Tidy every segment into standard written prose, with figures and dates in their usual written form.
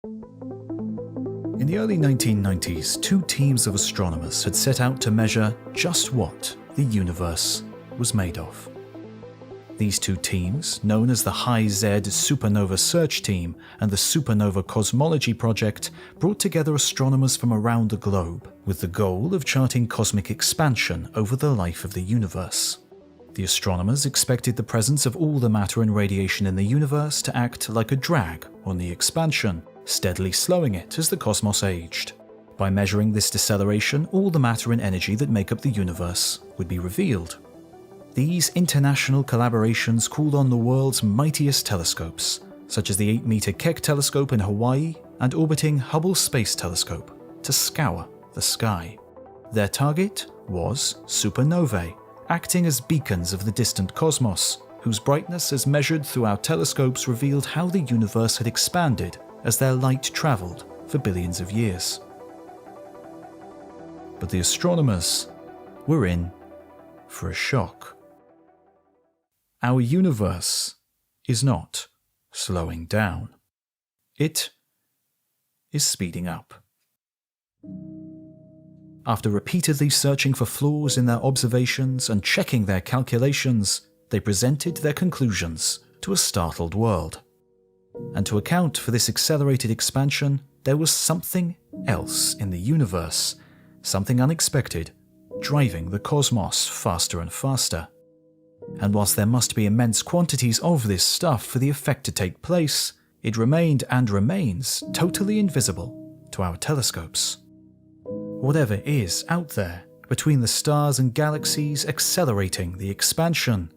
In the early 1990s, two teams of astronomers had set out to measure just what the universe was made of. These two teams, known as the High-Z Supernova Search Team and the Supernova Cosmology Project, brought together astronomers from around the globe with the goal of charting cosmic expansion over the life of the universe. The astronomers expected the presence of all the matter and radiation in the universe to act like a drag on the expansion, steadily slowing it as the cosmos aged. By measuring this deceleration, all the matter and energy that make up the universe would be revealed. These international collaborations called on the world's mightiest telescopes, such as the 8-meter Keck telescope in Hawaii and orbiting Hubble Space Telescope, to scour the sky. Their target was supernovae, acting as beacons of the distant cosmos, whose brightness as measured through our telescopes revealed how the universe had expanded as their light travelled for billions of years. But the astronomers were in for a shock. Our universe is not slowing down. It is speeding up. After repeatedly searching for flaws in their observations and checking their calculations, they presented their conclusions to a startled world. And to account for this accelerated expansion, there was something else in the universe, something unexpected, driving the cosmos faster and faster. And whilst there must be immense quantities of this stuff for the effect to take place, it remained and remains totally invisible to our telescopes. Whatever is out there, between the stars and galaxies accelerating the expansion,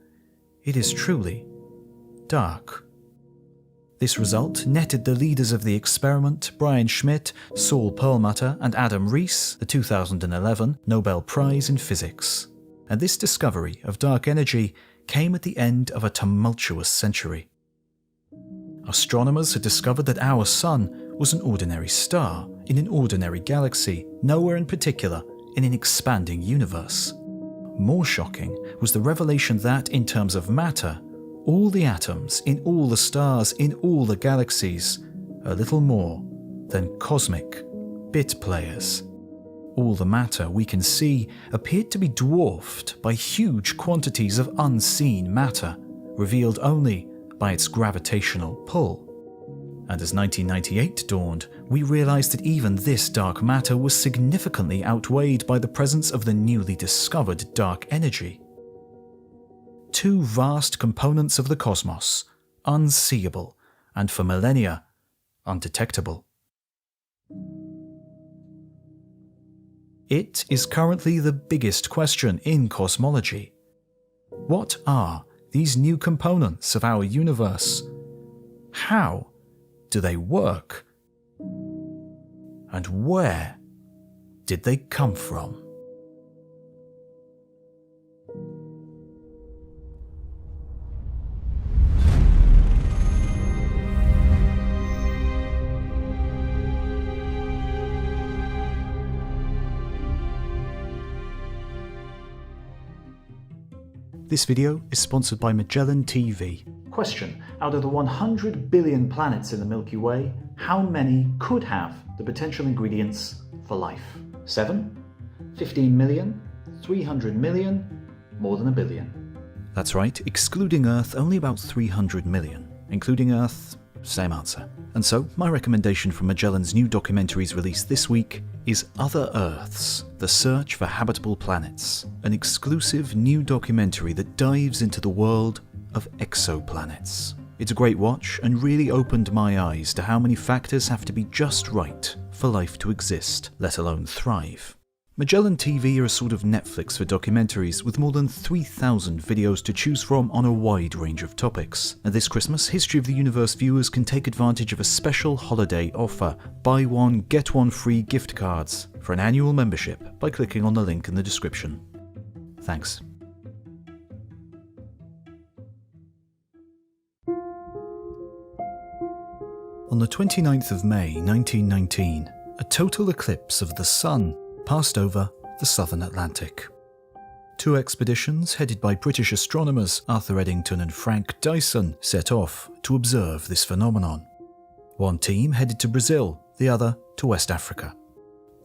it is truly dark. This result netted the leaders of the experiment, Brian Schmidt, Saul Perlmutter, and Adam Rees, the 2011 Nobel Prize in Physics. And this discovery of dark energy came at the end of a tumultuous century. Astronomers had discovered that our Sun was an ordinary star in an ordinary galaxy, nowhere in particular in an expanding universe. More shocking was the revelation that, in terms of matter, all the atoms in all the stars in all the galaxies are little more than cosmic bit players. All the matter we can see appeared to be dwarfed by huge quantities of unseen matter, revealed only by its gravitational pull. And as 1998 dawned, we realized that even this dark matter was significantly outweighed by the presence of the newly discovered dark energy. Two vast components of the cosmos, unseeable and for millennia undetectable. It is currently the biggest question in cosmology. What are these new components of our universe? How do they work? And where did they come from? This video is sponsored by Magellan TV. Question: out of the 100 billion planets in the Milky Way, how many could have the potential ingredients for life? 7? 15 million? 300 million? More than a billion? That's right, excluding Earth, only about 300 million. Including Earth, same answer. And so, my recommendation from Magellan's new documentaries released this week is Other Earths: The Search for Habitable Planets, an exclusive new documentary that dives into the world of exoplanets. It's a great watch and really opened my eyes to how many factors have to be just right for life to exist, let alone thrive. Magellan TV are a sort of Netflix for documentaries, with more than 3,000 videos to choose from on a wide range of topics. And this Christmas, History of the Universe viewers can take advantage of a special holiday offer: buy one, get one free gift cards for an annual membership by clicking on the link in the description. Thanks. On the 29th of May 1919, a total eclipse of the Sun passed over the southern Atlantic. Two expeditions headed by British astronomers Arthur Eddington and Frank Dyson set off to observe this phenomenon. One team headed to Brazil, the other to West Africa.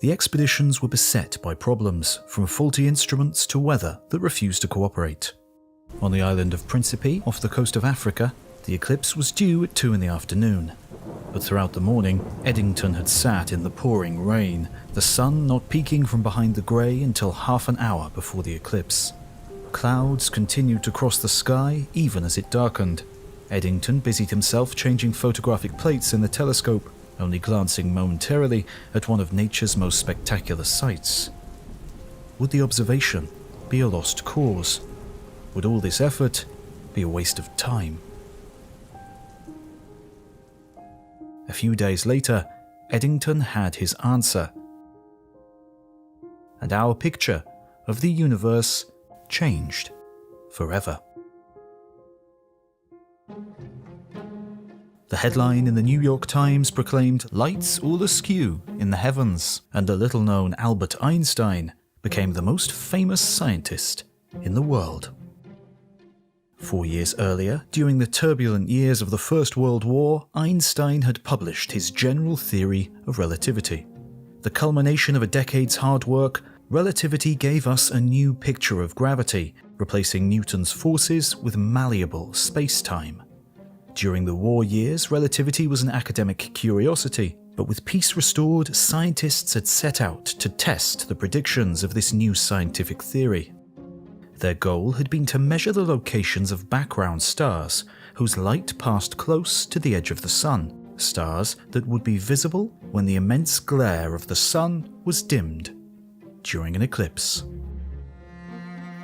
The expeditions were beset by problems, from faulty instruments to weather that refused to cooperate. On the island of Principe, off the coast of Africa, the eclipse was due at 2 in the afternoon. But throughout the morning, Eddington had sat in the pouring rain, the sun not peeking from behind the grey until half an hour before the eclipse. Clouds continued to cross the sky even as it darkened. Eddington busied himself changing photographic plates in the telescope, only glancing momentarily at one of nature's most spectacular sights. Would the observation be a lost cause? Would all this effort be a waste of time? A few days later, Eddington had his answer. And our picture of the universe changed forever. The headline in the New York Times proclaimed "Lights all askew in the heavens," and the little-known Albert Einstein became the most famous scientist in the world. 4 years earlier, during the turbulent years of the First World War, Einstein had published his general theory of relativity. The culmination of a decade's hard work, relativity gave us a new picture of gravity, replacing Newton's forces with malleable space-time. During the war years, relativity was an academic curiosity, but with peace restored, scientists had set out to test the predictions of this new scientific theory. Their goal had been to measure the locations of background stars whose light passed close to the edge of the sun, stars that would be visible when the immense glare of the sun was dimmed during an eclipse.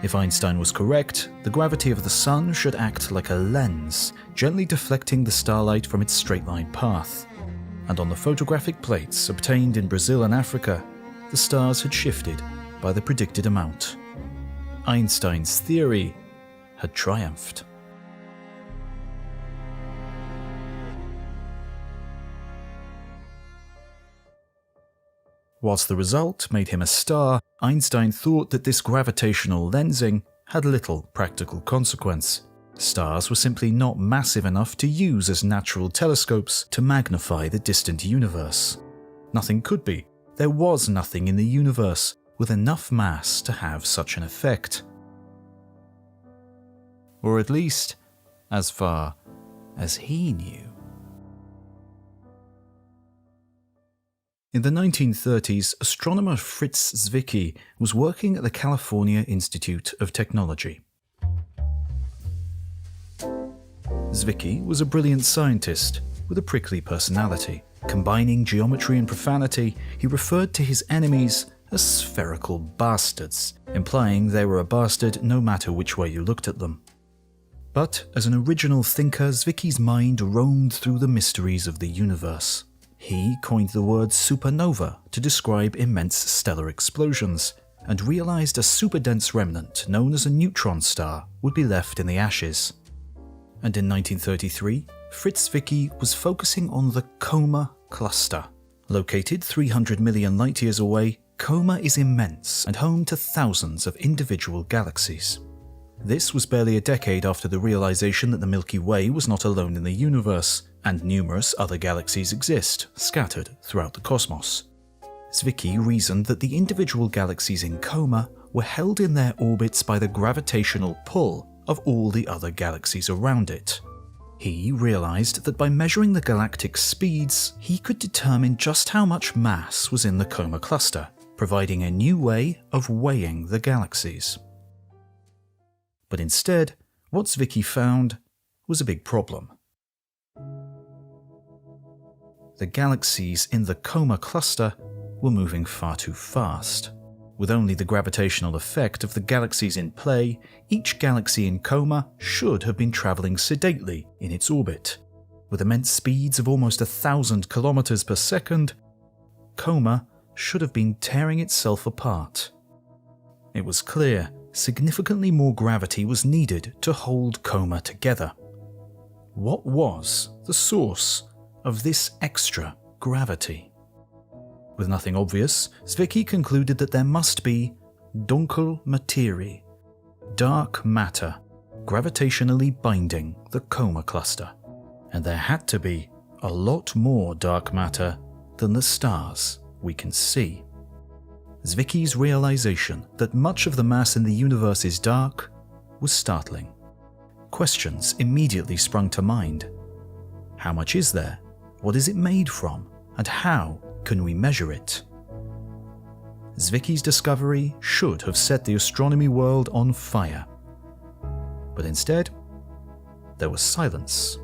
If Einstein was correct, the gravity of the sun should act like a lens, gently deflecting the starlight from its straight-line path. And on the photographic plates obtained in Brazil and Africa, the stars had shifted by the predicted amount. Einstein's theory had triumphed. Whilst the result made him a star, Einstein thought that this gravitational lensing had little practical consequence. Stars were simply not massive enough to use as natural telescopes to magnify the distant universe. Nothing could be. There was nothing in the universe with enough mass to have such an effect. Or at least, as far as he knew. In the 1930s, astronomer Fritz Zwicky was working at the California Institute of Technology. Zwicky was a brilliant scientist with a prickly personality. Combining geometry and profanity, he referred to his enemies as spherical bastards, implying they were a bastard no matter which way you looked at them. But as an original thinker, Zwicky's mind roamed through the mysteries of the universe. He coined the word supernova to describe immense stellar explosions, and realized a superdense remnant known as a neutron star would be left in the ashes. And in 1933, Fritz Zwicky was focusing on the Coma cluster. Located 300 million light-years away, Coma is immense and home to thousands of individual galaxies. This was barely a decade after the realization that the Milky Way was not alone in the universe, and numerous other galaxies exist, scattered throughout the cosmos. Zwicky reasoned that the individual galaxies in Coma were held in their orbits by the gravitational pull of all the other galaxies around it. He realized that by measuring the galactic speeds, he could determine just how much mass was in the Coma cluster, providing a new way of weighing the galaxies. But instead, what Zwicky found was a big problem. The galaxies in the Coma cluster were moving far too fast. With only the gravitational effect of the galaxies in play, each galaxy in Coma should have been travelling sedately in its orbit. With immense speeds of almost 1,000 kilometers per second, Coma should have been tearing itself apart. It was clear significantly more gravity was needed to hold Coma together. What was the source of this extra gravity? With nothing obvious, Zwicky concluded that there must be Dunkel Materie, dark matter, gravitationally binding the Coma cluster. And there had to be a lot more dark matter than the stars we can see. Zwicky's realization that much of the mass in the universe is dark was startling. Questions immediately sprung to mind. How much is there? What is it made from? And how can we measure it? Zwicky's discovery should have set the astronomy world on fire. But instead, there was silence.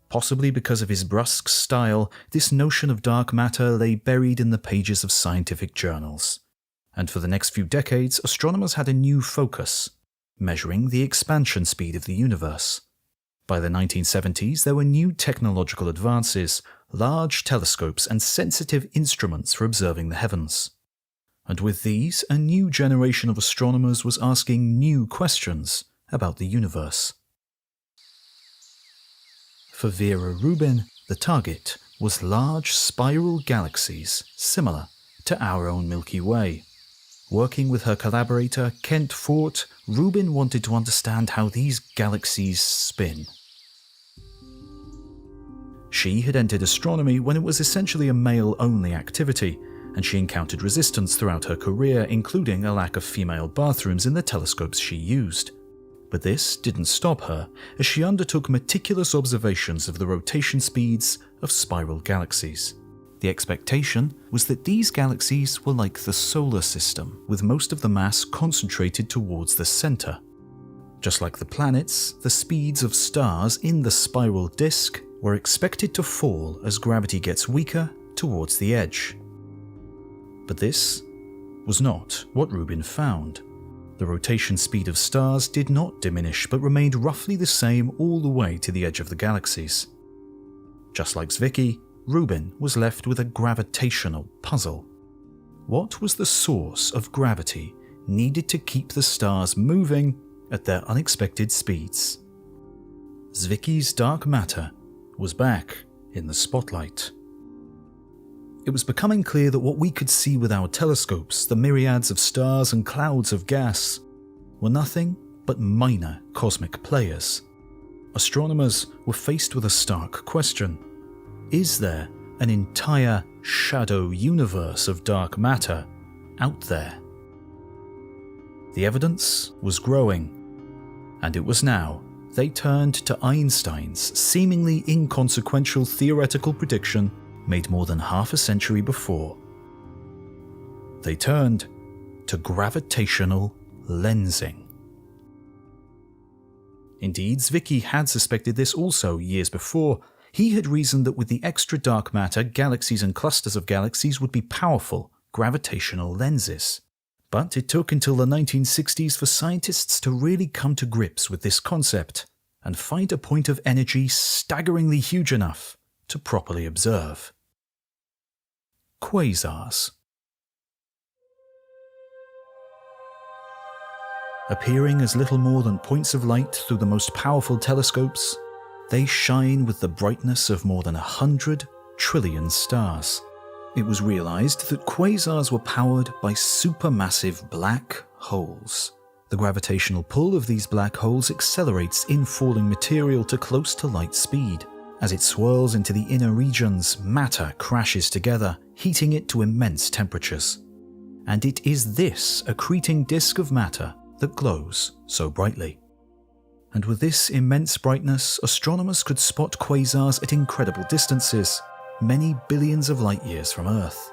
Possibly because of his brusque style, this notion of dark matter lay buried in the pages of scientific journals. And for the next few decades, astronomers had a new focus: measuring the expansion speed of the universe. By the 1970s, there were new technological advances, large telescopes and sensitive instruments for observing the heavens. And with these, a new generation of astronomers was asking new questions about the universe. For Vera Rubin, the target was large spiral galaxies similar to our own Milky Way. Working with her collaborator Kent Fort, Rubin wanted to understand how these galaxies spin. She had entered astronomy when it was essentially a male-only activity, and she encountered resistance throughout her career, including a lack of female bathrooms in the telescopes she used. But this didn't stop her, as she undertook meticulous observations of the rotation speeds of spiral galaxies. The expectation was that these galaxies were like the solar system, with most of the mass concentrated towards the center. Just like the planets, the speeds of stars in the spiral disk were expected to fall as gravity gets weaker towards the edge. But this was not what Rubin found. The rotation speed of stars did not diminish, but remained roughly the same all the way to the edge of the galaxies. Just like Zwicky, Rubin was left with a gravitational puzzle. What was the source of gravity needed to keep the stars moving at their unexpected speeds? Zwicky's dark matter was back in the spotlight. It was becoming clear that what we could see with our telescopes, the myriads of stars and clouds of gas, were nothing but minor cosmic players. Astronomers were faced with a stark question: is there an entire shadow universe of dark matter out there? The evidence was growing, and it was now they turned to Einstein's seemingly inconsequential theoretical prediction made more than half a century before. They turned to gravitational lensing. Indeed, Zwicky had suspected this also years before. He had reasoned that with the extra dark matter, galaxies and clusters of galaxies would be powerful gravitational lenses. But it took until the 1960s for scientists to really come to grips with this concept and find a point of energy staggeringly huge enough to properly observe. Quasars. Appearing as little more than points of light through the most powerful telescopes, they shine with the brightness of more than 100 trillion stars. It was realized that quasars were powered by supermassive black holes. The gravitational pull of these black holes accelerates infalling material to close to light speed. As it swirls into the inner regions, matter crashes together, heating it to immense temperatures. And it is this accreting disk of matter that glows so brightly. And with this immense brightness, astronomers could spot quasars at incredible distances, many billions of light years from Earth.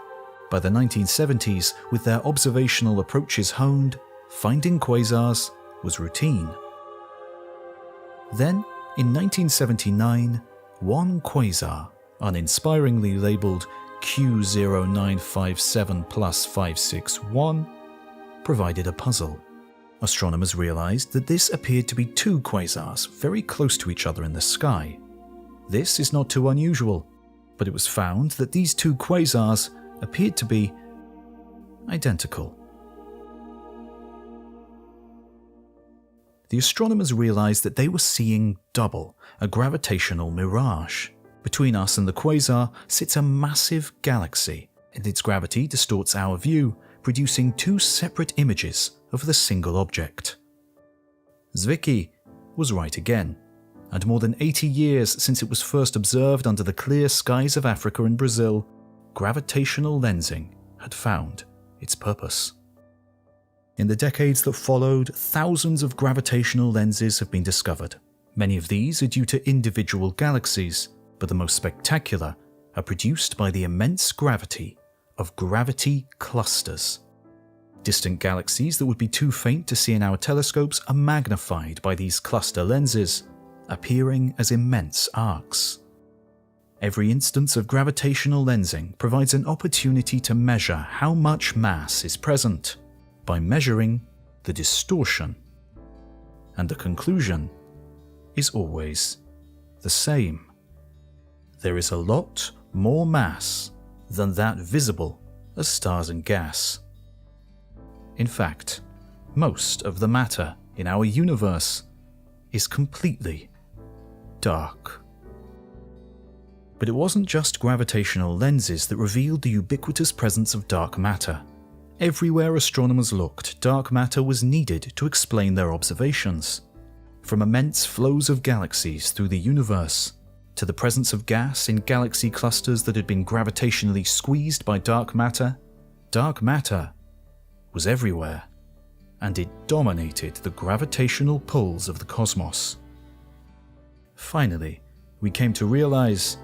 By the 1970s, with their observational approaches honed, finding quasars was routine. Then, in 1979, one quasar, uninspiringly labelled Q0957+561, provided a puzzle. Astronomers realized that this appeared to be two quasars very close to each other in the sky. This is not too unusual, but it was found that these two quasars appeared to be identical. The astronomers realized that they were seeing double, a gravitational mirage. Between us and the quasar sits a massive galaxy, and its gravity distorts our view, producing two separate images of the single object. Zwicky was right again. and more than 80 years since it was first observed under the clear skies of Africa and Brazil, gravitational lensing had found its purpose. In the decades that followed, thousands of gravitational lenses have been discovered. Many of these are due to individual galaxies, but the most spectacular are produced by the immense gravity of gravity clusters. Distant galaxies that would be too faint to see in our telescopes are magnified by these cluster lenses, appearing as immense arcs. Every instance of gravitational lensing provides an opportunity to measure how much mass is present by measuring the distortion. And the conclusion is always the same. There is a lot more mass than that visible as stars and gas. In fact, most of the matter in our universe is completely dark. But it wasn't just gravitational lenses that revealed the ubiquitous presence of dark matter. Everywhere astronomers looked, dark matter was needed to explain their observations. From immense flows of galaxies through the universe, to the presence of gas in galaxy clusters that had been gravitationally squeezed by dark matter was everywhere, and it dominated the gravitational pulls of the cosmos. Finally, we came to realize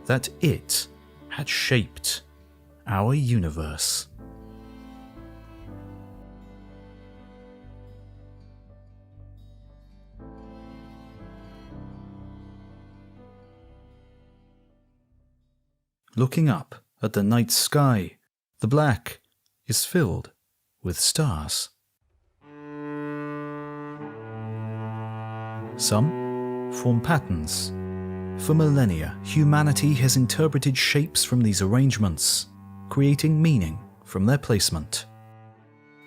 that it had shaped our universe. Looking up at the night sky, the black is filled with stars. Some form patterns. For millennia, humanity has interpreted shapes from these arrangements, creating meaning from their placement.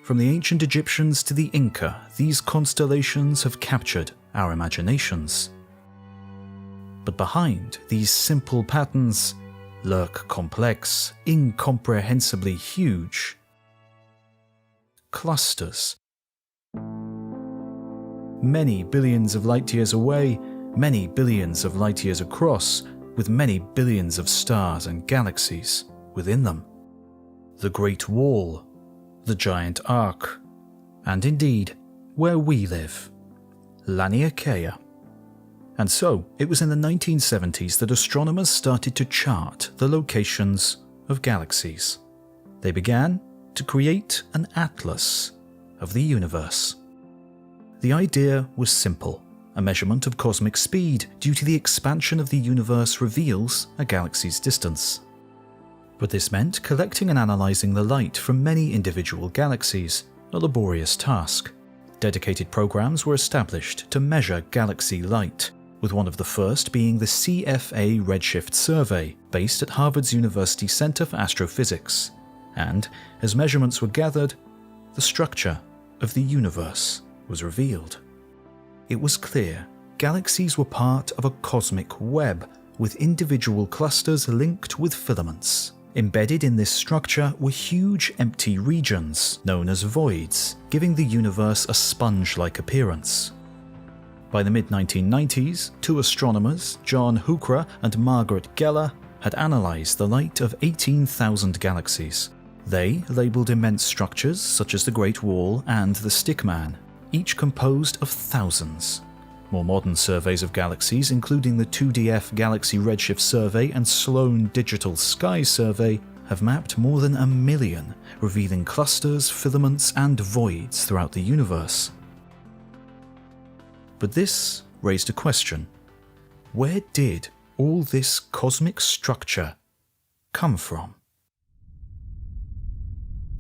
From the ancient Egyptians to the Inca, these constellations have captured our imaginations. But behind these simple patterns lurk complex, incomprehensibly huge clusters. Many billions of light years away, many billions of light years across, with many billions of stars and galaxies within them. The Great Wall, the Giant Arc, and indeed, where we live, Laniakea. And so, it was in the 1970s that astronomers started to chart the locations of galaxies. They began to create an atlas of the universe. The idea was simple. A measurement of cosmic speed due to the expansion of the universe reveals a galaxy's distance. But this meant collecting and analyzing the light from many individual galaxies, a laborious task. Dedicated programs were established to measure galaxy light, with one of the first being the CFA Redshift Survey, based at Harvard's University Center for Astrophysics. And, as measurements were gathered, the structure of the universe was revealed. It was clear galaxies were part of a cosmic web, with individual clusters linked with filaments. Embedded in this structure were huge empty regions, known as voids, giving the universe a sponge-like appearance. By the mid-1990s, two astronomers, John Huchra and Margaret Geller, had analysed the light of 18,000 galaxies. They labelled immense structures such as the Great Wall and the Stickman, each composed of thousands. More modern surveys of galaxies, including the 2DF Galaxy Redshift Survey and Sloan Digital Sky Survey, have mapped more than 1 million, revealing clusters, filaments, and voids throughout the universe. But this raised a question. Where did all this cosmic structure come from?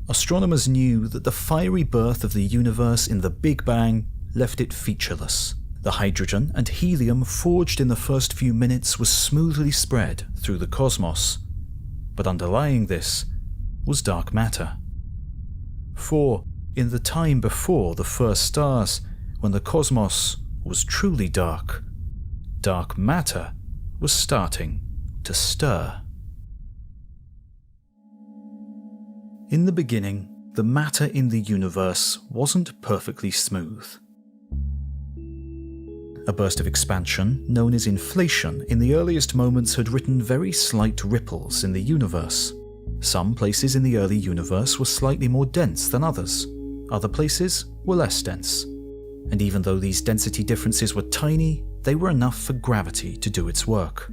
Astronomers knew that the fiery birth of the universe in the Big Bang left it featureless. The hydrogen and helium forged in the first few minutes was smoothly spread through the cosmos. But underlying this was dark matter. For, in the time before the first stars, when the cosmos was truly dark, dark matter was starting to stir. In the beginning, the matter in the universe wasn't perfectly smooth. A burst of expansion, known as inflation, in the earliest moments had written very slight ripples in the universe. Some places in the early universe were slightly more dense than others. Other places were less dense. And even though these density differences were tiny, they were enough for gravity to do its work.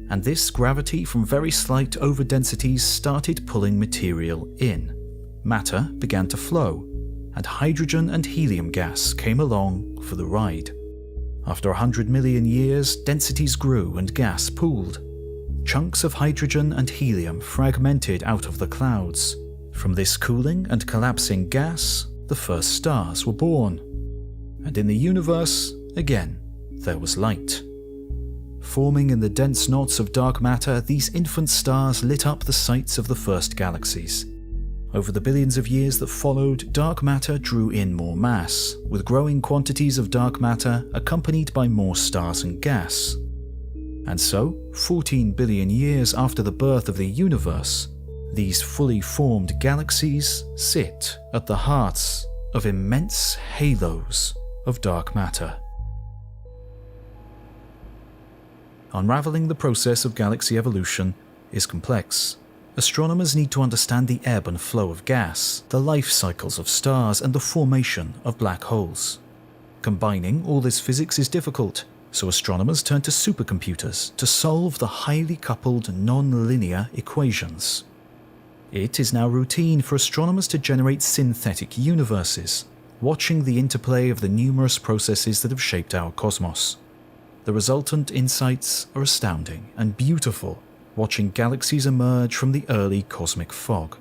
And this gravity from very slight overdensities started pulling material in. Matter began to flow, and hydrogen and helium gas came along for the ride. After 100 million years, densities grew and gas pooled. Chunks of hydrogen and helium fragmented out of the clouds. From this cooling and collapsing gas, the first stars were born. And in the universe, again, there was light. Forming in the dense knots of dark matter, these infant stars lit up the sites of the first galaxies. Over the billions of years that followed, dark matter drew in more mass, with growing quantities of dark matter accompanied by more stars and gas. And so, 14 billion years after the birth of the universe, these fully formed galaxies sit at the hearts of immense halos of dark matter. Unraveling the process of galaxy evolution is complex. Astronomers need to understand the ebb and flow of gas, the life cycles of stars, and the formation of black holes. Combining all this physics is difficult, so astronomers turn to supercomputers to solve the highly coupled non-linear equations. It is now routine for astronomers to generate synthetic universes, watching the interplay of the numerous processes that have shaped our cosmos. The resultant insights are astounding and beautiful, watching galaxies emerge from the early cosmic fog.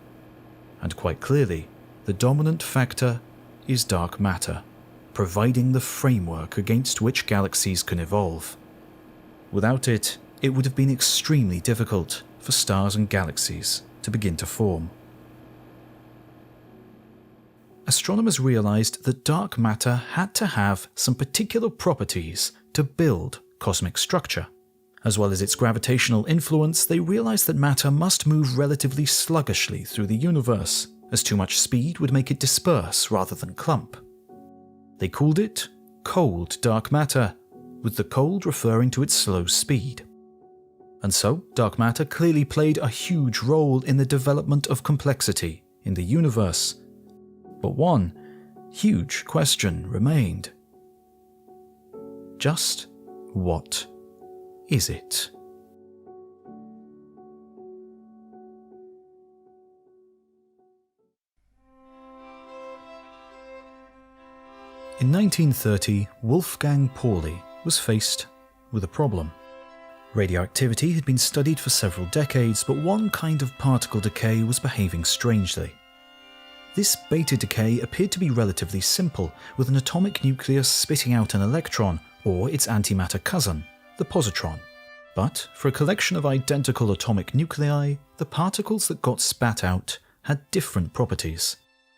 And quite clearly, the dominant factor is dark matter, providing the framework against which galaxies can evolve. Without it, it would have been extremely difficult for stars and galaxies to begin to form. Astronomers realized that dark matter had to have some particular properties to build cosmic structure. As well as its gravitational influence, they realized that matter must move relatively sluggishly through the universe, as too much speed would make it disperse rather than clump. They called it cold dark matter, with the cold referring to its slow speed. And so, dark matter clearly played a huge role in the development of complexity in the universe. But one huge question remained. Just what is it? In 1930, Wolfgang Pauli was faced with a problem. Radioactivity had been studied for several decades, but one kind of particle decay was behaving strangely. This beta decay appeared to be relatively simple, with an atomic nucleus spitting out an electron, or its antimatter cousin, the positron. But for a collection of identical atomic nuclei, the particles that got spat out had different properties.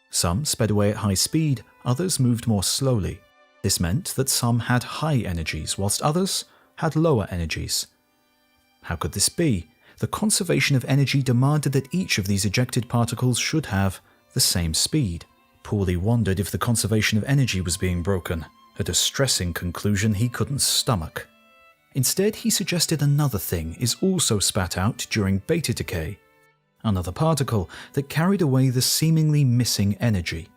Some sped away at high speed, others moved more slowly. This meant that some had high energies, whilst others had lower energies. How could this be? The conservation of energy demanded that each of these ejected particles should have the same speed. Pauli wondered if the conservation of energy was being broken, a distressing conclusion he couldn't stomach. Instead, he suggested another thing is also spat out during beta decay, another particle that carried away the seemingly missing energy.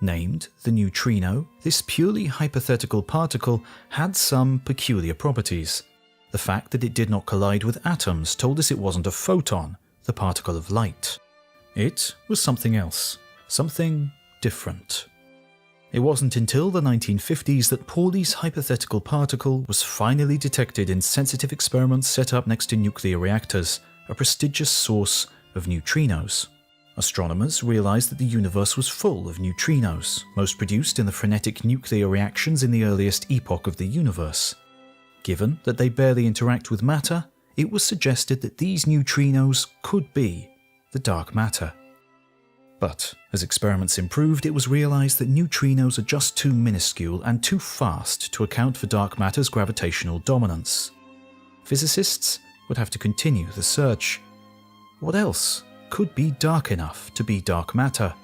Named the neutrino, this purely hypothetical particle had some peculiar properties. The fact that it did not collide with atoms told us it wasn't a photon, the particle of light. It was something else, something different. It wasn't until the 1950s that Pauli's hypothetical particle was finally detected in sensitive experiments set up next to nuclear reactors, a prestigious source of neutrinos. Astronomers realized that the universe was full of neutrinos, most produced in the frenetic nuclear reactions in the earliest epoch of the universe. Given that they barely interact with matter, it was suggested that these neutrinos could be the dark matter. But as experiments improved, it was realized that neutrinos are just too minuscule and too fast to account for dark matter's gravitational dominance. Physicists would have to continue the search. What else could be dark enough to be dark matter?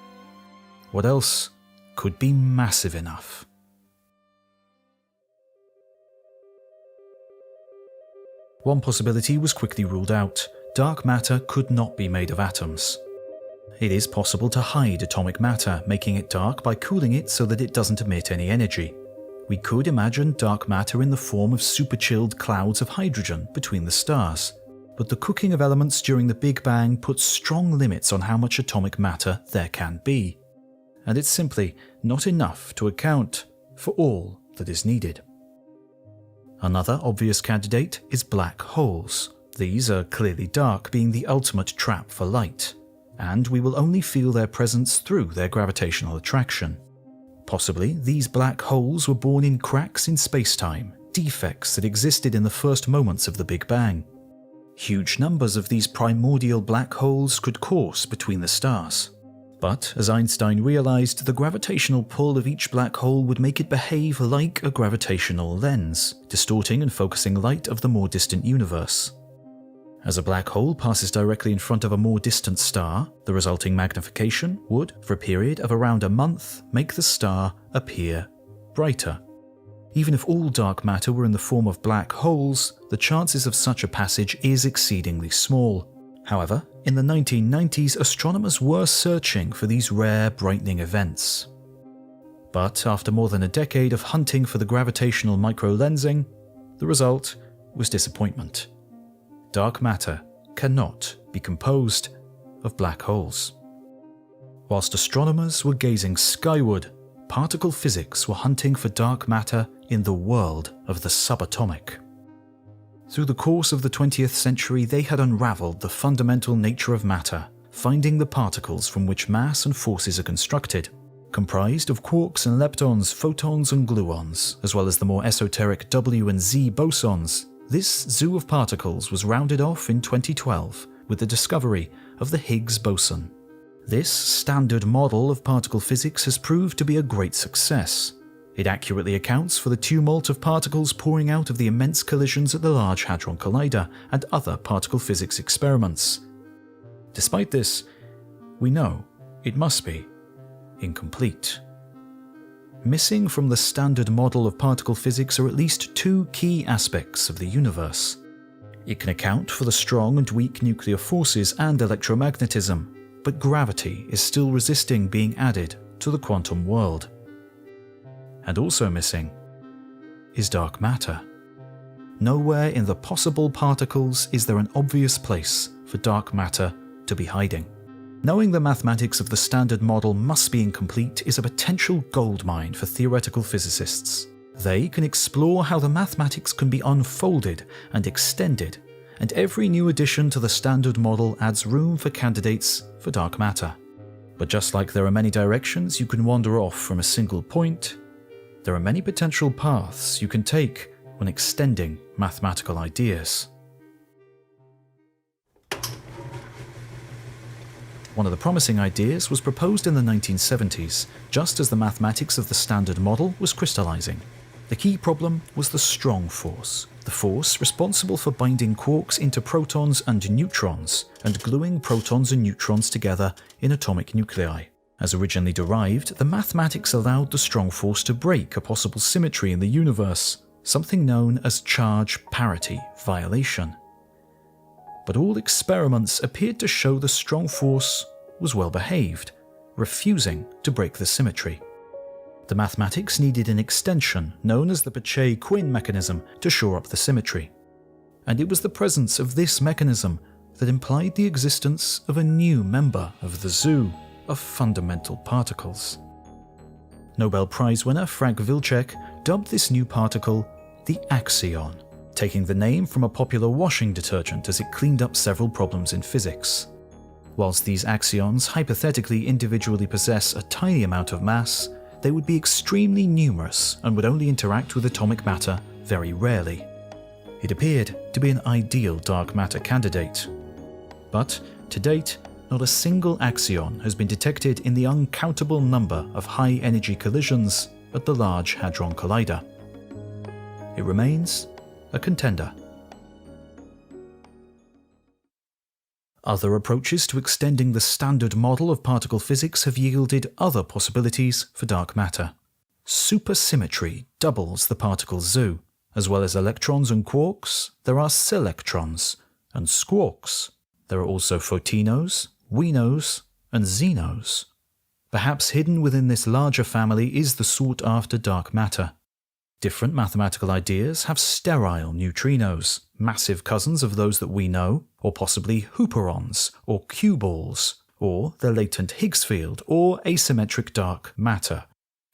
What else could be massive enough? One possibility was quickly ruled out. Dark matter could not be made of atoms. It is possible to hide atomic matter, making it dark by cooling it so that it doesn't emit any energy. We could imagine dark matter in the form of superchilled clouds of hydrogen between the stars. But the cooking of elements during the Big Bang puts strong limits on how much atomic matter there can be. And it's simply not enough to account for all that is needed. Another obvious candidate is black holes. These are clearly dark, being the ultimate trap for light, and we will only feel their presence through their gravitational attraction. Possibly, these black holes were born in cracks in space-time, defects that existed in the first moments of the Big Bang. Huge numbers of these primordial black holes could course between the stars. But, as Einstein realized, the gravitational pull of each black hole would make it behave like a gravitational lens, distorting and focusing light of the more distant universe. As a black hole passes directly in front of a more distant star, the resulting magnification would, for a period of around a month, make the star appear brighter. Even if all dark matter were in the form of black holes, the chances of such a passage is exceedingly small. However, in the 1990s, astronomers were searching for these rare brightening events. But after more than a decade of hunting for the gravitational microlensing, the result was disappointment. Dark matter cannot be composed of black holes. Whilst astronomers were gazing skyward, particle physics were hunting for dark matter in the world of the subatomic. Through the course of the 20th century, they had unraveled the fundamental nature of matter, finding the particles from which mass and forces are constructed, comprised of quarks and leptons, photons and gluons, as well as the more esoteric W and Z bosons. This zoo of particles was rounded off in 2012 with the discovery of the Higgs boson. This standard model of particle physics has proved to be a great success. It accurately accounts for the tumult of particles pouring out of the immense collisions at the Large Hadron Collider and other particle physics experiments. Despite this, we know it must be incomplete. Missing from the standard model of particle physics are at least two key aspects of the universe. It can account for the strong and weak nuclear forces and electromagnetism, but gravity is still resisting being added to the quantum world. And also missing is dark matter. Nowhere in the possible particles is there an obvious place for dark matter to be hiding. Knowing the mathematics of the standard model must be incomplete is a potential goldmine for theoretical physicists. They can explore how the mathematics can be unfolded and extended, and every new addition to the standard model adds room for candidates for dark matter. But just like there are many directions you can wander off from a single point, there are many potential paths you can take when extending mathematical ideas. One of the promising ideas was proposed in the 1970s, just as the mathematics of the standard model was crystallizing. The key problem was the strong force, the force responsible for binding quarks into protons and neutrons, and gluing protons and neutrons together in atomic nuclei. As originally derived, the mathematics allowed the strong force to break a possible symmetry in the universe, something known as charge parity violation. But all experiments appeared to show the strong force was well behaved, refusing to break the symmetry. The mathematics needed an extension known as the Paget-Quinn mechanism to shore up the symmetry. And it was the presence of this mechanism that implied the existence of a new member of the zoo of fundamental particles. Nobel Prize winner Frank Wilczek dubbed this new particle the axion, taking the name from a popular washing detergent as it cleaned up several problems in physics. Whilst these axions hypothetically individually possess a tiny amount of mass, they would be extremely numerous and would only interact with atomic matter very rarely. It appeared to be an ideal dark matter candidate. But, to date, not a single axion has been detected in the uncountable number of high-energy collisions at the Large Hadron Collider. It remains a contender. Other approaches to extending the standard model of particle physics have yielded other possibilities for dark matter. Supersymmetry doubles the particle zoo, As well as electrons and quarks, there are selectrons and squarks. There are also photinos, winos, and xenos. Perhaps hidden within this larger family is the sought-after dark matter. Different mathematical ideas have sterile neutrinos, massive cousins of those that we know, or possibly hooperons, or cueballs, or the latent Higgs field, or asymmetric dark matter.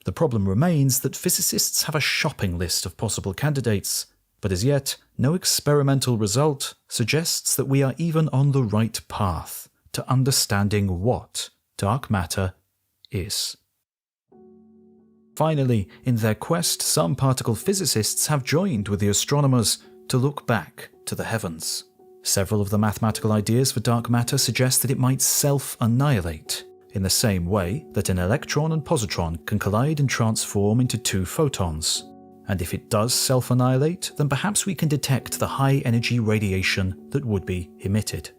The problem remains that physicists have a shopping list of possible candidates, but as yet, no experimental result suggests that we are even on the right path to understanding what dark matter is. Finally, in their quest, some particle physicists have joined with the astronomers to look back to the heavens. Several of the mathematical ideas for dark matter suggest that it might self-annihilate, in the same way that an electron and positron can collide and transform into two photons. And if it does self-annihilate, then perhaps we can detect the high-energy radiation that would be emitted.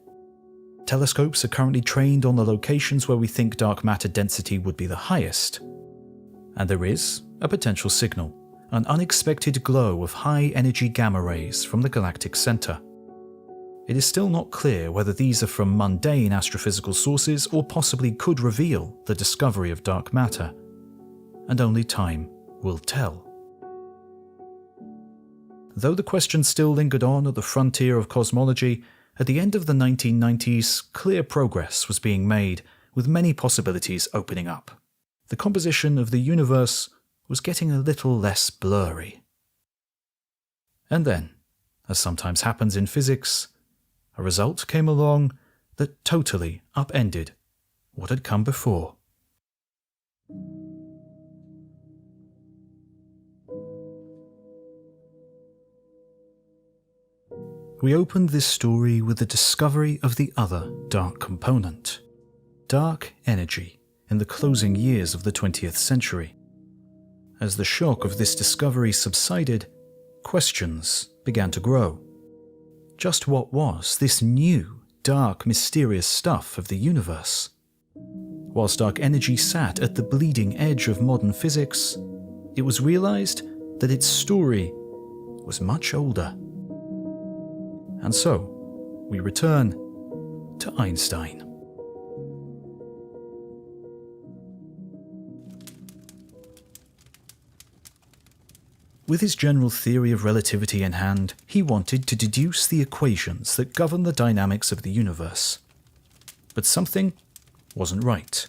Telescopes are currently trained on the locations where we think dark matter density would be the highest. And there is a potential signal, an unexpected glow of high-energy gamma rays from the galactic center. It is still not clear whether these are from mundane astrophysical sources or possibly could reveal the discovery of dark matter. And only time will tell. Though the question still lingered on at the frontier of cosmology, at the end of the 1990s, clear progress was being made, with many possibilities opening up. The composition of the universe was getting a little less blurry. And then, as sometimes happens in physics, a result came along that totally upended what had come before. We opened this story with the discovery of the other dark component, dark energy, in the closing years of the 20th century. As the shock of this discovery subsided, questions began to grow. Just what was this new, dark, mysterious stuff of the universe? Whilst dark energy sat at the bleeding edge of modern physics, it was realized that its story was much older. And so, we return to Einstein. With his general theory of relativity in hand, he wanted to deduce the equations that govern the dynamics of the universe. But something wasn't right.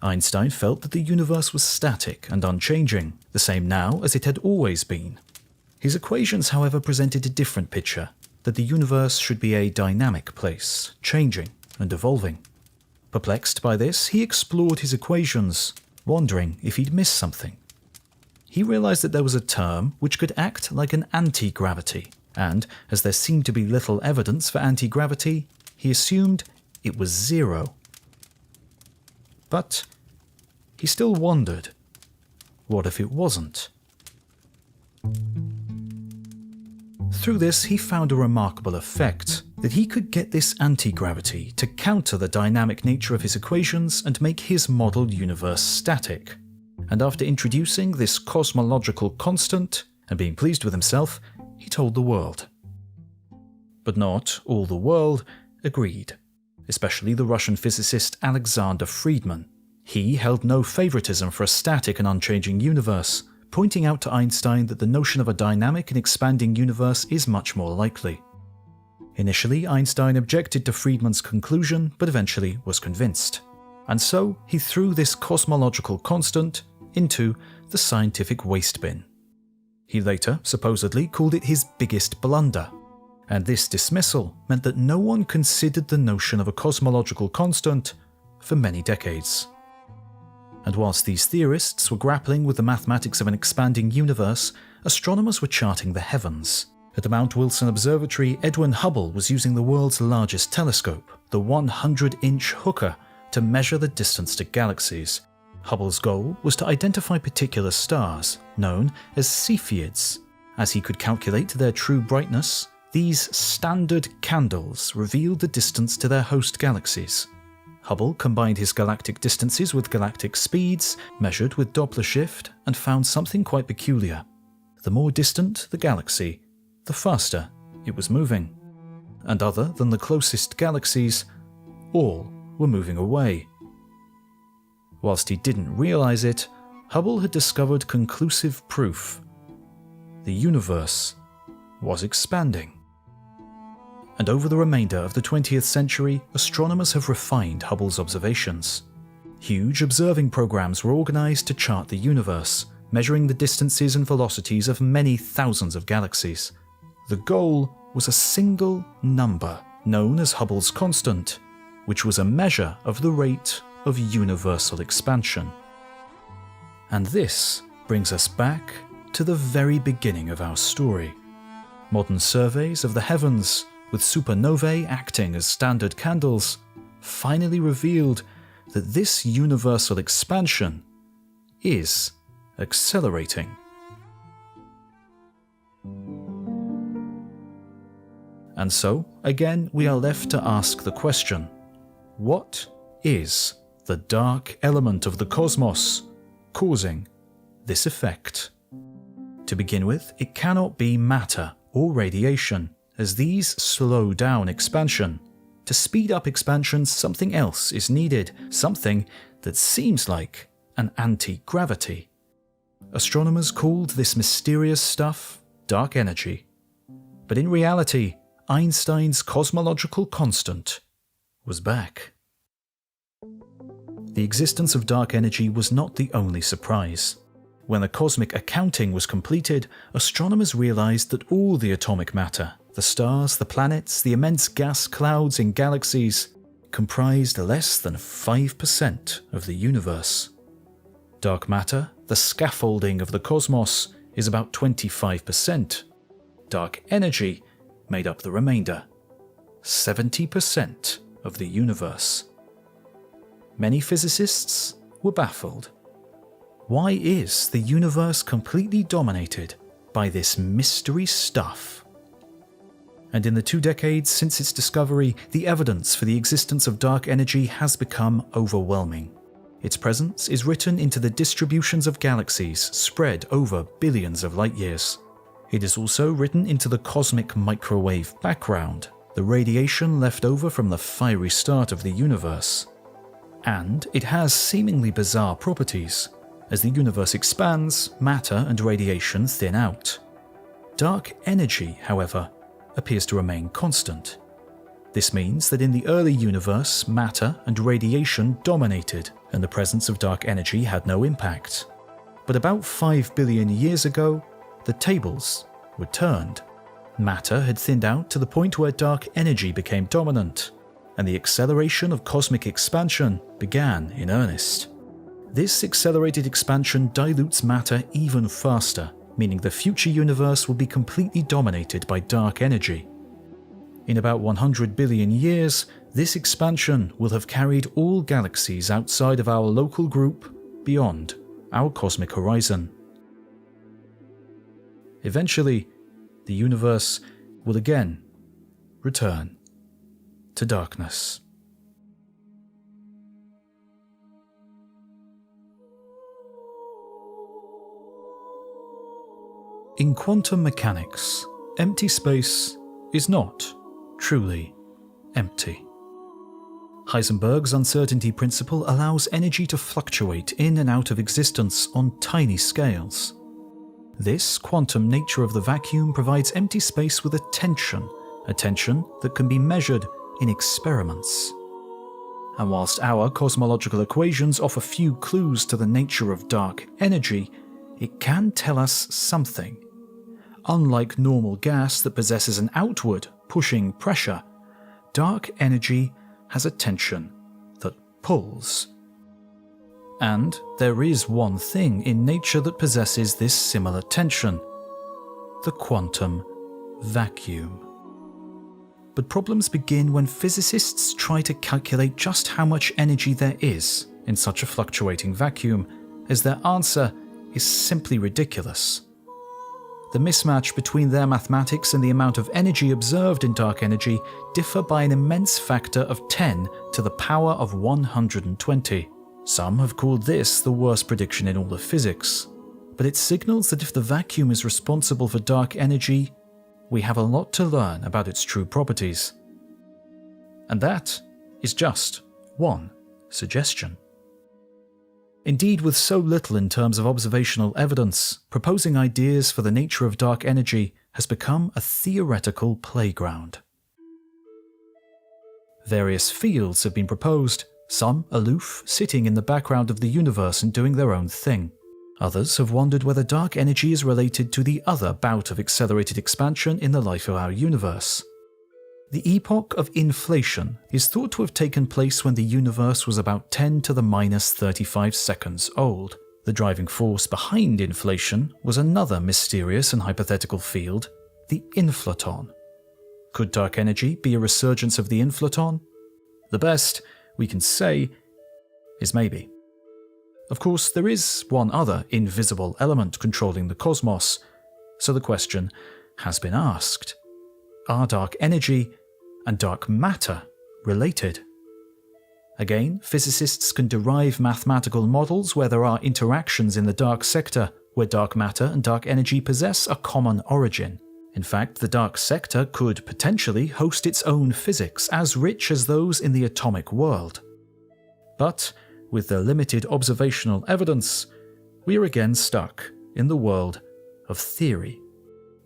Einstein felt that the universe was static and unchanging, the same now as it had always been. His equations, however, presented a different picture, that the universe should be a dynamic place, changing and evolving. Perplexed by this, he explored his equations, wondering if he'd missed something. He realized that there was a term which could act like an anti-gravity, and as there seemed to be little evidence for anti-gravity, he assumed it was zero. But he still wondered, what if it wasn't? Through this, he found a remarkable effect, that he could get this anti-gravity to counter the dynamic nature of his equations and make his model universe static. And after introducing this cosmological constant, and being pleased with himself, he told the world. But not all the world agreed, especially the Russian physicist Alexander Friedmann. He held no favoritism for a static and unchanging universe, pointing out to Einstein that the notion of a dynamic and expanding universe is much more likely. Initially, Einstein objected to Friedmann's conclusion, but eventually was convinced. And so, he threw this cosmological constant into the scientific waste bin. He later, supposedly, called it his biggest blunder. And this dismissal meant that no one considered the notion of a cosmological constant for many decades. And whilst these theorists were grappling with the mathematics of an expanding universe, astronomers were charting the heavens. At the Mount Wilson Observatory, Edwin Hubble was using the world's largest telescope, the 100-inch Hooker, to measure the distance to galaxies. Hubble's goal was to identify particular stars, known as Cepheids. As he could calculate their true brightness, these standard candles revealed the distance to their host galaxies. Hubble combined his galactic distances with galactic speeds, measured with Doppler shift, and found something quite peculiar. The more distant the galaxy, the faster it was moving. And other than the closest galaxies, all were moving away. Whilst he didn't realize it, Hubble had discovered conclusive proof. The universe was expanding. And over the remainder of the 20th century, astronomers have refined Hubble's observations. Huge observing programs were organized to chart the universe, measuring the distances and velocities of many thousands of galaxies. The goal was a single number known as Hubble's constant, which was a measure of the rate of universal expansion. And this brings us back to the very beginning of our story. Modern surveys of the heavens, with supernovae acting as standard candles, finally revealed that this universal expansion is accelerating. And so, again, we are left to ask the question, what is the dark element of the cosmos causing this effect? To begin with, it cannot be matter or radiation, as these slow down expansion. To speed up expansion, something else is needed, something that seems like an anti-gravity. Astronomers called this mysterious stuff dark energy. But in reality, Einstein's cosmological constant was back. The existence of dark energy was not the only surprise. When the cosmic accounting was completed, astronomers realized that all the atomic matter, the stars, the planets, the immense gas clouds in galaxies, comprised less than 5% of the universe. Dark matter, the scaffolding of the cosmos, is about 25%. Dark energy made up the remainder, 70% of the universe. Many physicists were baffled. Why is the universe completely dominated by this mystery stuff? And in the 2 decades since its discovery, the evidence for the existence of dark energy has become overwhelming. Its presence is written into the distributions of galaxies spread over billions of light years. It is also written into the cosmic microwave background, the radiation left over from the fiery start of the universe. And it has seemingly bizarre properties. As the universe expands, matter and radiation thin out. Dark energy, however, appears to remain constant. This means that in the early universe, matter and radiation dominated, and the presence of dark energy had no impact. But about 5 billion years ago, the tables were turned. Matter had thinned out to the point where dark energy became dominant, and the acceleration of cosmic expansion began in earnest. This accelerated expansion dilutes matter even faster, meaning the future universe will be completely dominated by dark energy. In about 100 billion years, this expansion will have carried all galaxies outside of our local group beyond our cosmic horizon. Eventually, the universe will again return to darkness. In quantum mechanics, empty space is not truly empty. Heisenberg's uncertainty principle allows energy to fluctuate in and out of existence on tiny scales. This quantum nature of the vacuum provides empty space with a tension that can be measured in experiments. And whilst our cosmological equations offer few clues to the nature of dark energy, it can tell us something. Unlike normal gas that possesses an outward pushing pressure, dark energy has a tension that pulls. And there is one thing in nature that possesses this similar tension: the quantum vacuum. But problems begin when physicists try to calculate just how much energy there is in such a fluctuating vacuum, as their answer is simply ridiculous. The mismatch between their mathematics and the amount of energy observed in dark energy differ by an immense factor of 10 to the power of 120. Some have called this the worst prediction in all of physics. but it signals that if the vacuum is responsible for dark energy, we have a lot to learn about its true properties. And that is just one suggestion. Indeed, with so little in terms of observational evidence, proposing ideas for the nature of dark energy has become a theoretical playground. Various fields have been proposed, some aloof, sitting in the background of the universe and doing their own thing. Others have wondered whether dark energy is related to the other bout of accelerated expansion in the life of our universe. The epoch of inflation is thought to have taken place when the universe was about 10 to the minus 35 seconds old. The driving force behind inflation was another mysterious and hypothetical field, the inflaton. Could dark energy be a resurgence of the inflaton? The best we can say is maybe. Of course, there is one other invisible element controlling the cosmos, so the question has been asked. Are dark energy and dark matter related? Again, physicists can derive mathematical models where there are interactions in the dark sector, where dark matter and dark energy possess a common origin. In fact, the dark sector could potentially host its own physics, as rich as those in the atomic world. But, with the limited observational evidence, we are again stuck in the world of theory.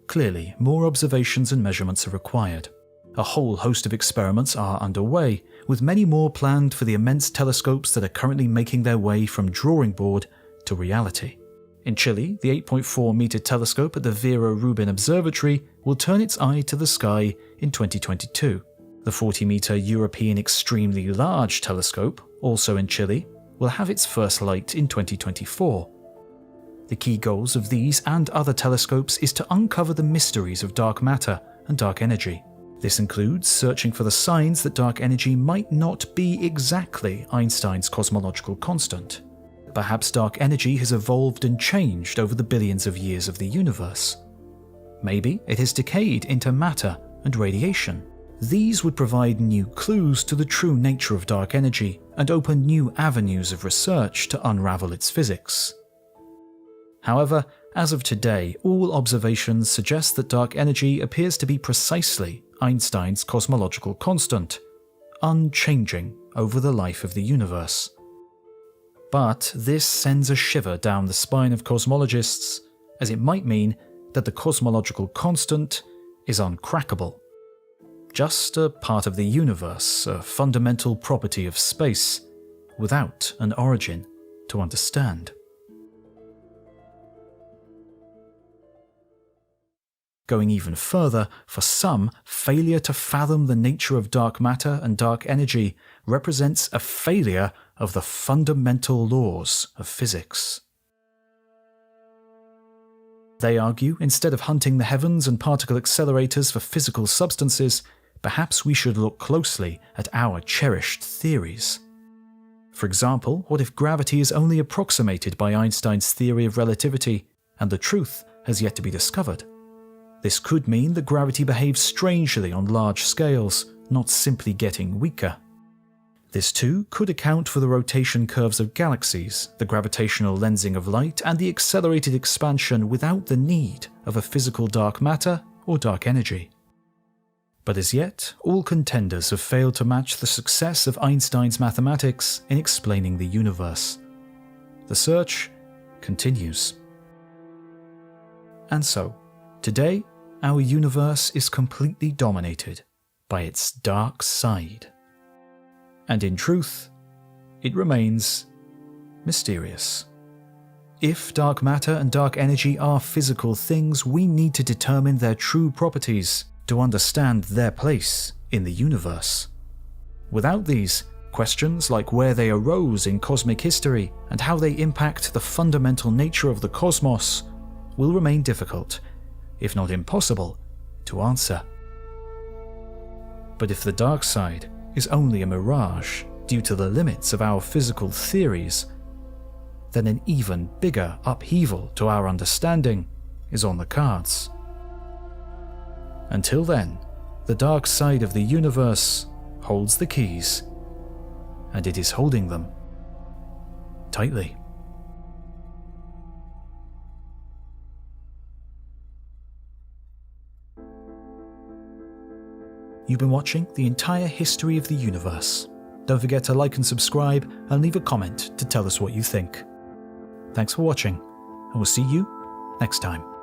Clearly, more observations and measurements are required. A whole host of experiments are underway, with many more planned for the immense telescopes that are currently making their way from drawing board to reality. In Chile, the 8.4-meter telescope at the Vera Rubin Observatory will turn its eye to the sky in 2022. The 40-meter European Extremely Large Telescope, also in Chile, will have its first light in 2024. The key goals of these and other telescopes is to uncover the mysteries of dark matter and dark energy. This includes searching for the signs that dark energy might not be exactly Einstein's cosmological constant. Perhaps dark energy has evolved and changed over the billions of years of the universe. Maybe it has decayed into matter and radiation. These would provide new clues to the true nature of dark energy and open new avenues of research to unravel its physics. However, as of today, all observations suggest that dark energy appears to be precisely Einstein's cosmological constant, unchanging over the life of the universe. But this sends a shiver down the spine of cosmologists, as it might mean that the cosmological constant is uncrackable. Just a part of the universe, a fundamental property of space, without an origin to understand. Going even further, for some, failure to fathom the nature of dark matter and dark energy represents a failure of the fundamental laws of physics. They argue, instead of hunting the heavens and particle accelerators for physical substances, perhaps we should look closely at our cherished theories. For example, what if gravity is only approximated by Einstein's theory of relativity, and the truth has yet to be discovered? This could mean that gravity behaves strangely on large scales, not simply getting weaker. This too could account for the rotation curves of galaxies, the gravitational lensing of light, and the accelerated expansion without the need of a physical dark matter or dark energy. But as yet, all contenders have failed to match the success of Einstein's mathematics in explaining the universe. The search continues. And so, today, our universe is completely dominated by its dark side. And in truth, it remains mysterious. If dark matter and dark energy are physical things, we need to determine their true properties to understand their place in the universe. Without these, questions like where they arose in cosmic history and how they impact the fundamental nature of the cosmos will remain difficult, if not impossible, to answer. But if the dark side is only a mirage due to the limits of our physical theories, then an even bigger upheaval to our understanding is on the cards. Until then, the dark side of the universe holds the keys, and it is holding them tightly. you've been watching the entire history of the universe. Don't forget to like and subscribe and leave a comment to tell us what you think. Thanks for watching, and we'll see you next time.